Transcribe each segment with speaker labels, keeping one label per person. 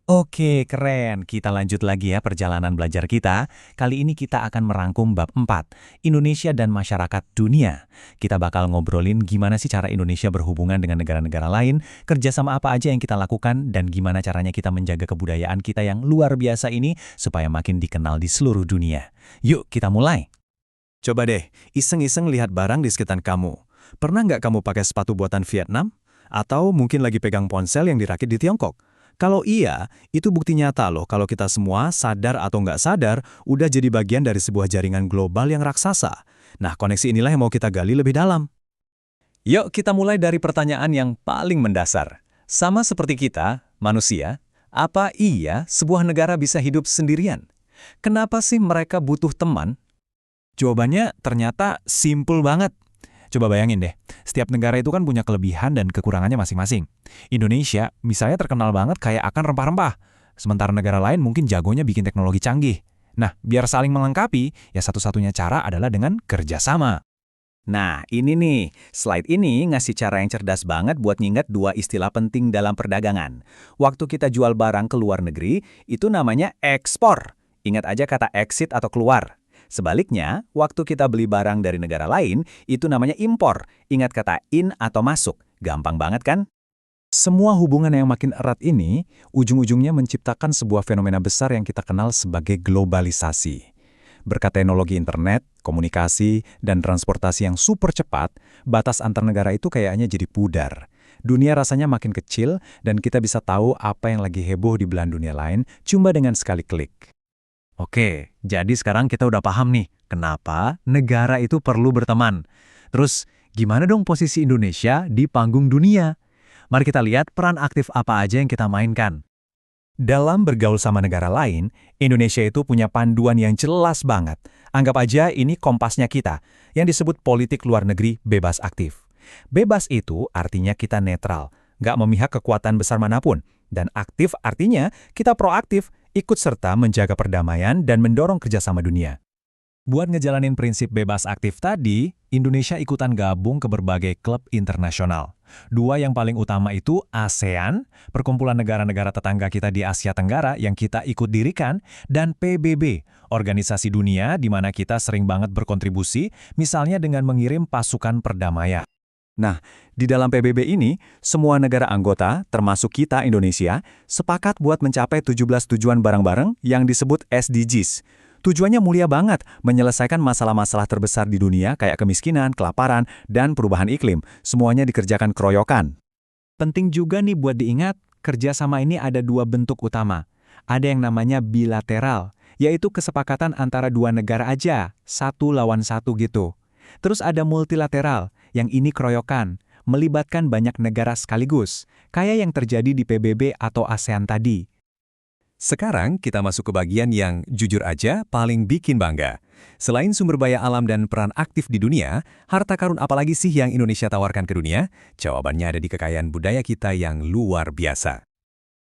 Speaker 1: Oke, keren. Kita lanjut lagi ya perjalanan belajar kita. Kali ini kita akan merangkum bab 4, Indonesia dan Masyarakat Dunia. Kita bakal ngobrolin gimana sih cara Indonesia berhubungan dengan negara-negara lain, kerjasama apa aja yang kita lakukan, dan gimana caranya kita menjaga kebudayaan kita yang luar biasa ini supaya makin dikenal di seluruh dunia. Yuk, kita mulai.
Speaker 2: Coba deh, iseng-iseng lihat barang di sekitar kamu. Pernah nggak kamu pakai sepatu buatan Vietnam? Atau mungkin lagi pegang ponsel yang dirakit di Tiongkok? Kalau iya, itu bukti nyata loh kalau kita semua, sadar atau nggak sadar, udah jadi bagian dari sebuah jaringan global yang raksasa. Nah, koneksi inilah yang mau kita gali lebih dalam.
Speaker 1: Yuk, kita mulai dari pertanyaan yang paling mendasar. Sama seperti kita, manusia, apa iya sebuah negara bisa hidup sendirian? Kenapa sih mereka butuh teman?
Speaker 2: Jawabannya ternyata simple banget. Coba bayangin deh, setiap negara itu kan punya kelebihan dan kekurangannya masing-masing. Indonesia misalnya terkenal banget kayak akan rempah-rempah, sementara negara lain mungkin jagonya bikin teknologi canggih. Nah, biar saling melengkapi, ya satu-satunya cara adalah dengan kerjasama.
Speaker 1: Nah, ini nih, slide ini ngasih cara yang cerdas banget buat nginget dua istilah penting dalam perdagangan. Waktu kita jual barang ke luar negeri, itu namanya ekspor. Ingat aja kata exit atau keluar. Sebaliknya, waktu kita beli barang dari negara lain, itu namanya impor. Ingat kata in atau masuk. Gampang banget kan?
Speaker 2: Semua hubungan yang makin erat ini, ujung-ujungnya menciptakan sebuah fenomena besar yang kita kenal sebagai globalisasi. Berkat teknologi internet, komunikasi, dan transportasi yang super cepat, batas antar negara itu kayaknya jadi pudar. Dunia rasanya makin kecil, dan kita bisa tahu apa yang lagi heboh di belahan dunia lain cuma dengan sekali klik.
Speaker 1: Oke, jadi sekarang kita udah paham nih, kenapa negara itu perlu berteman. Terus, gimana dong posisi Indonesia di panggung dunia? Mari kita lihat peran aktif apa aja yang kita mainkan.
Speaker 2: Dalam bergaul sama negara lain, Indonesia itu punya panduan yang jelas banget. Anggap aja ini kompasnya kita, yang disebut politik luar negeri bebas aktif. Bebas itu artinya kita netral, nggak memihak kekuatan besar manapun. Dan aktif artinya kita proaktif, ikut serta menjaga perdamaian dan mendorong kerjasama dunia. Buat ngejalanin prinsip bebas aktif tadi, Indonesia ikutan gabung ke berbagai klub internasional. Dua yang paling utama itu ASEAN, perkumpulan negara-negara tetangga kita di Asia Tenggara yang kita ikut dirikan, dan PBB, organisasi dunia di mana kita sering banget berkontribusi, misalnya dengan mengirim pasukan perdamaian. Nah, di dalam PBB ini, semua negara anggota, termasuk kita Indonesia, sepakat buat mencapai 17 tujuan bareng-bareng yang disebut SDGs. Tujuannya mulia banget, menyelesaikan masalah-masalah terbesar di dunia kayak kemiskinan, kelaparan, dan perubahan iklim. Semuanya dikerjakan keroyokan. Penting juga nih buat diingat, kerjasama ini ada dua bentuk utama. Ada yang namanya bilateral, yaitu kesepakatan antara dua negara aja, satu lawan satu gitu. Terus ada multilateral, yang ini keroyokan, melibatkan banyak negara sekaligus, kayak yang terjadi di PBB atau ASEAN tadi. Sekarang kita masuk ke bagian yang jujur aja paling bikin bangga. Selain sumber daya alam dan peran aktif di dunia, harta karun apalagi sih yang Indonesia tawarkan ke dunia? Jawabannya ada di kekayaan budaya kita yang luar biasa.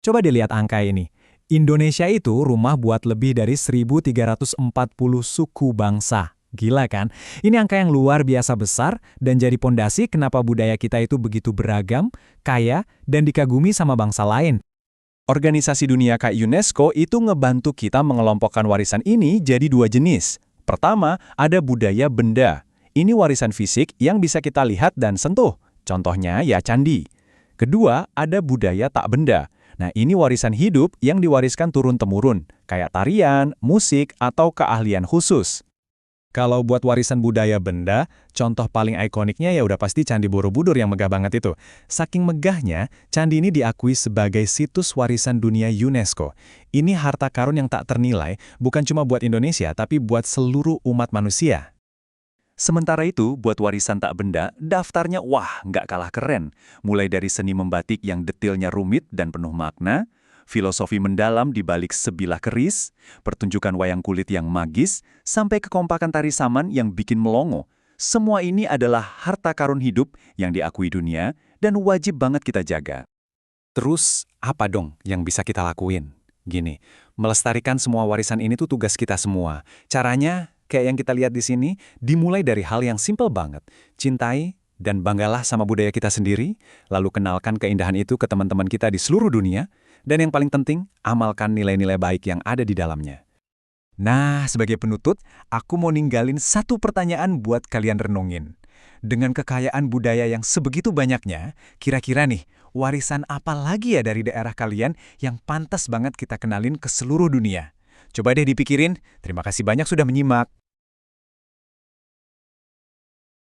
Speaker 2: Coba dilihat angka ini. Indonesia itu rumah buat lebih dari 1.340 suku bangsa. Gila kan? Ini angka yang luar biasa besar dan jadi pondasi kenapa budaya kita itu begitu beragam, kaya, dan dikagumi sama bangsa lain. Organisasi dunia kayak UNESCO itu ngebantu kita mengelompokkan warisan ini jadi dua jenis. Pertama, ada budaya benda. Ini warisan fisik yang bisa kita lihat dan sentuh. Contohnya ya candi. Kedua, ada budaya tak benda. Nah, ini warisan hidup yang diwariskan turun-temurun, kayak tarian, musik, atau keahlian khusus. Kalau buat warisan budaya benda, contoh paling ikoniknya ya udah pasti Candi Borobudur yang megah banget itu. Saking megahnya, candi ini diakui sebagai situs warisan dunia UNESCO. Ini harta karun yang tak ternilai, bukan cuma buat Indonesia, tapi buat seluruh umat manusia. Sementara itu, buat warisan tak benda, daftarnya wah, nggak kalah keren. Mulai dari seni membatik yang detailnya rumit dan penuh makna, filosofi mendalam di balik sebilah keris, pertunjukan wayang kulit yang magis, sampai kekompakan tari saman yang bikin melongo. Semua ini adalah harta karun hidup yang diakui dunia dan wajib banget kita jaga. Terus, apa dong yang bisa kita lakuin? Gini, melestarikan semua warisan ini tuh tugas kita semua. Caranya, kayak yang kita lihat di sini, dimulai dari hal yang simpel banget. Cintai dan banggalah sama budaya kita sendiri, lalu kenalkan keindahan itu ke teman-teman kita di seluruh dunia. Dan yang paling penting, amalkan nilai-nilai baik yang ada di dalamnya. Nah, sebagai penutup, aku mau ninggalin satu pertanyaan buat kalian renungin. Dengan kekayaan budaya yang sebegitu banyaknya, kira-kira nih, warisan apa lagi ya dari daerah kalian yang pantas banget kita kenalin ke seluruh dunia? Coba deh dipikirin. Terima kasih banyak sudah menyimak.